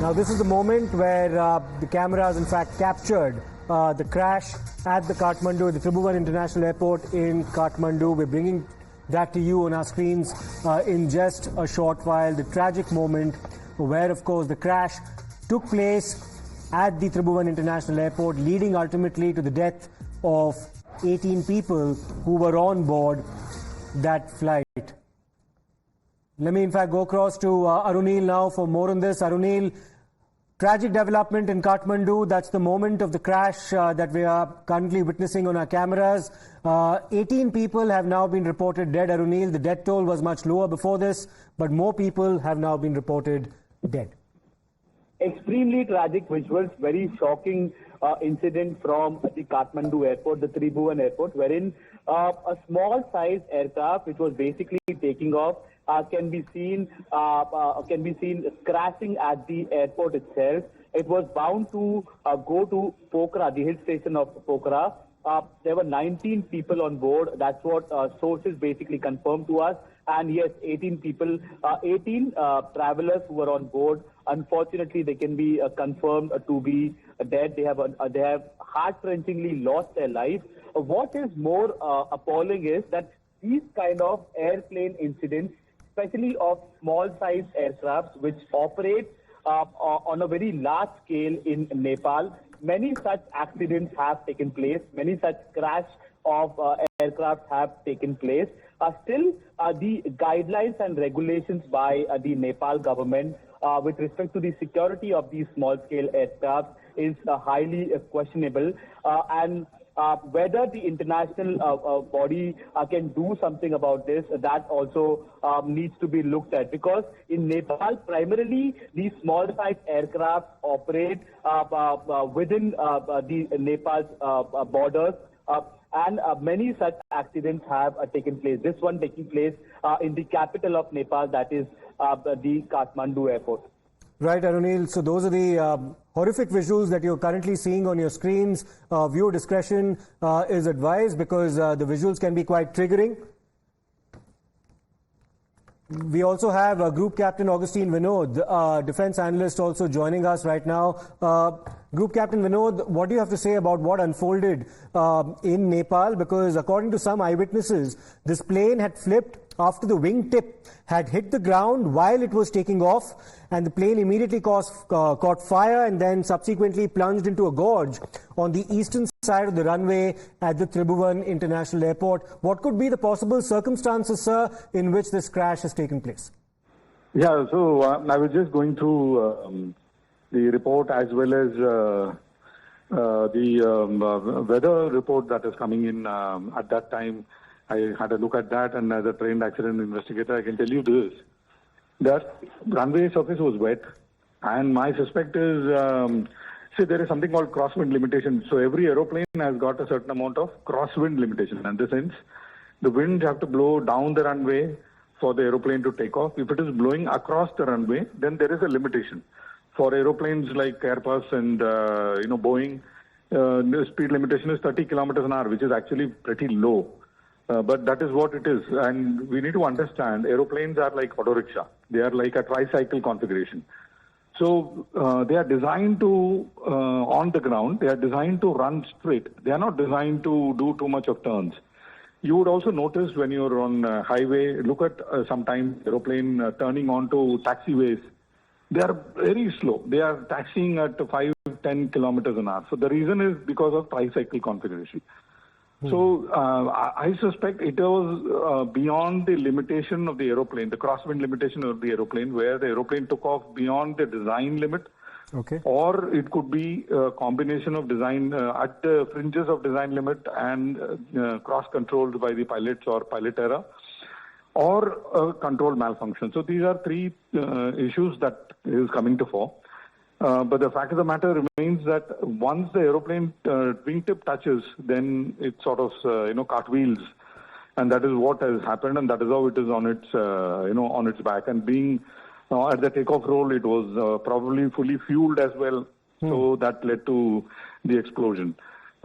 Now, this is the moment where the cameras, in fact, captured the crash at the Kathmandu, the Tribhuvan International Airport in Kathmandu. We're bringing that to you on our screens in just a short while. The tragic moment where, of course, the crash took place at the Tribhuvan International Airport, leading ultimately to the death of 18 people who were on board that flight. Let me, in fact, go across to Arunil now for more on this. Arunil, tragic development in Kathmandu. That's the moment of the crash that we are currently witnessing on our cameras. 18 people have now been reported dead, Arunil. The death toll was much lower before this, but more people have now been reported dead. Extremely tragic visuals, very shocking incident from the Kathmandu airport, the Tribhuvan airport, wherein a small-sized aircraft, which was basically taking off, can be seen crashing at the airport itself. It was bound to go to Pokhara, the hill station of Pokhara. There were 19 people on board. That's what sources basically confirmed to us. And yes, 18 people, 18 travelers who were on board. Unfortunately, they can be confirmed to be dead. They have heart-wrenchingly lost their life. What is more appalling is that these kind of airplane incidents, especially of small-sized aircrafts which operate on a very large scale in Nepal, many such accidents have taken place. Many such crash of aircraft have taken place. Still, the guidelines and regulations by the Nepal government with respect to the security of these small-scale aircraft is highly questionable. And whether the international body can do something about this, that also needs to be looked at, because in Nepal, primarily these small-sized aircraft operate within the Nepal's borders, and many such accidents have taken place. This one taking place in the capital of Nepal, that is the Kathmandu airport. Right, Arunil. So those are the horrific visuals that you're currently seeing on your screens. Viewer discretion is advised, because the visuals can be quite triggering. We also have Group Captain Augustine Vinod, defense analyst, also joining us right now. Group Captain Vinod, what do you have to say about what unfolded in Nepal? Because according to some eyewitnesses, this plane had flipped after the wingtip had hit the ground while it was taking off, and the plane immediately caught fire and then subsequently plunged into a gorge on the eastern side of the runway at the Tribhuvan International Airport. What could be the possible circumstances, sir, in which this crash has taken place? Yeah, so I was just going through the report as well as the weather report that is coming in at that time. I had a look at that, and as a trained accident investigator, I can tell you this, that runway surface was wet, and my suspect is, see, there is something called crosswind limitation. So every aeroplane has got a certain amount of crosswind limitation. In this sense, the winds have to blow down the runway for the aeroplane to take off. If it is blowing across the runway, then there is a limitation. For aeroplanes like Airbus and Boeing, the speed limitation is 30 kilometers an hour, which is actually pretty low. But that is what it is. And we need to understand, aeroplanes are like auto rickshaw. They are like a tricycle configuration. So they are designed to, on the ground, they are designed to run straight. They are not designed to do too much of turns. You would also notice when you're on highway, look at sometimes aeroplane turning onto taxiways. They are very slow. They are taxiing at 5-10 kilometers an hour. So the reason is because of tricycle configuration. So I suspect it was beyond the limitation of the aeroplane, the crosswind limitation of the aeroplane, where the aeroplane took off beyond the design limit. Okay. Or it could be a combination of design at the fringes of design limit and cross-controlled by the pilots or pilot error, or control malfunction. So these are three issues that is coming to fore. But the fact of the matter remains that once the aeroplane wingtip touches, then it sort of cartwheels, and that is what has happened, and that is how it is on its on its back. And being at the takeoff roll, it was probably fully fueled as well, so that led to the explosion.